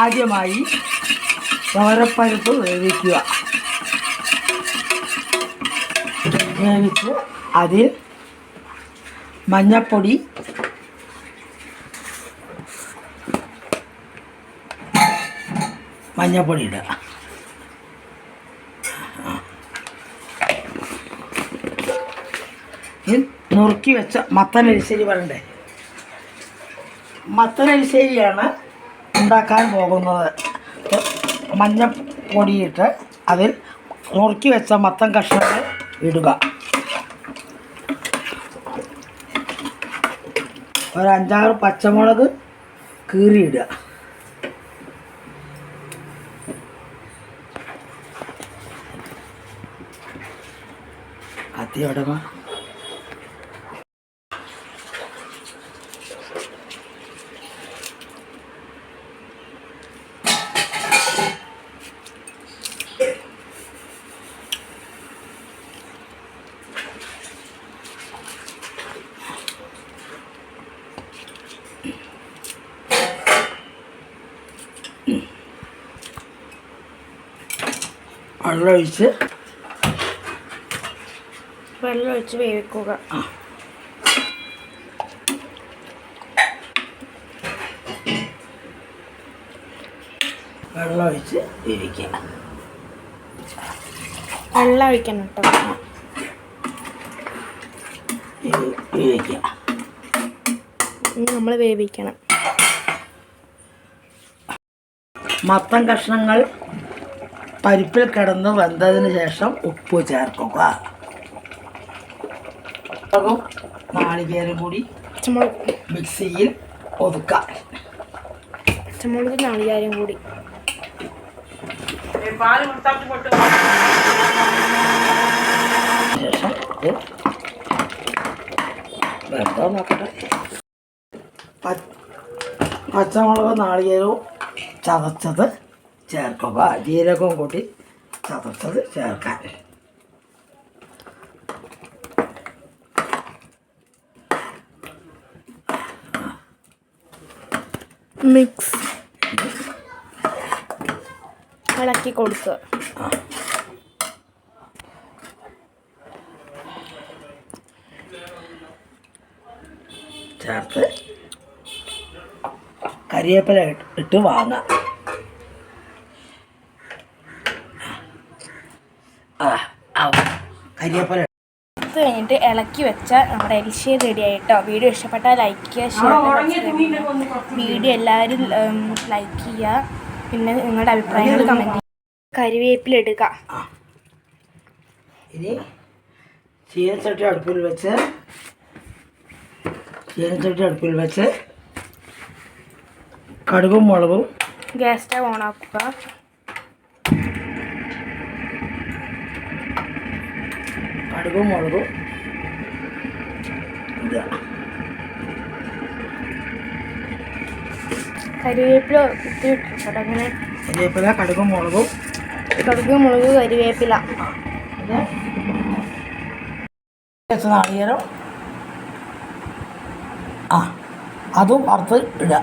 ആദ്യമായി തോരപ്പരിപ്പ് വേവിക്കുക. വേവിച്ച് അതിൽ മഞ്ഞൾപ്പൊടി, ഇടുക. നുറുക്കി വെച്ച മത്തനരിശ്ശേരി പറയണ്ടേ, മത്തനരിശ്ശേരിയാണ് ഉണ്ടാക്കാൻ പോകുന്നത്. മഞ്ഞൾപ്പൊടിയിട്ട് അതിൽ നുറുക്കി വെച്ച മത്തൻ കഷ്ണങ്ങൾ ഇടുക. ഒരു 5-6 പച്ചമുളക് കീറിയിടുക. കത്തിയോടെ വെള്ളമൊഴിച്ച് വേവിക്കുക. വെള്ളമൊഴിച്ച് വേവിക്കുക. വെള്ളം ഒഴിക്കണം കേട്ടോ. വേവിക്കുക. നമ്മൾ വേവിക്കണം. മത്തൻ കഷ്ണങ്ങൾ പരിപ്പിൽ കിടന്ന് വെന്തതിന് ശേഷം ഉപ്പ് ചേർക്കുക. നാളികേരം കൂടി മിക്സിയിൽ ഒതുക്കാം. പച്ചമുളക് നാളികേരം കൂടി ശേഷം വെന്തോ നോക്കട്ടെ. പച്ചമുളക് നാളികേരവും ചതച്ചത് ചേർക്കുക. ജീരകവും കൂട്ടി ചതച്ചത് ചേർക്കാൻ. മിക്സ് ഇളക്കി കൊടുക്കുക. ചേർത്ത് കരിവേപ്പില ഇട്ട് വാങ്ങാം. കരിവേപ്പില കഴിഞ്ഞിട്ട് ഇളക്കി വെച്ച നമ്മുടെ എരിശ്ശേരി റെഡി ആയിട്ടോ. വീഡിയോ ഇഷ്ടപ്പെട്ടാൽ ലൈക്ക് ചെയ്യുക, ഷെയർ ചെയ്യുക. വീഡിയോ എല്ലാവരും ലൈക്ക് ചെയ്യുക. പിന്നെ നിങ്ങളുടെ അഭിപ്രായങ്ങൾ കമൻറ്റ് ചെയ്യുക. കരിവേപ്പില ഇടുക. ഇനി ചീനച്ചട്ടി അടുപ്പിൽ വെച്ച് കടുകും മുളകും ഗ്യാസ് സ്റ്റവ് ഓണാക്കുക. കടുകും മുളകും ഇടുക. കരിവേപ്പില ഇട്ടിട്ടുണ്ട്. അങ്ങനെ കരിവേപ്പില, കടുകും മുളക്, കരിവേപ്പില, നാളികേരം അതും വറുത്ത് ഇടുക.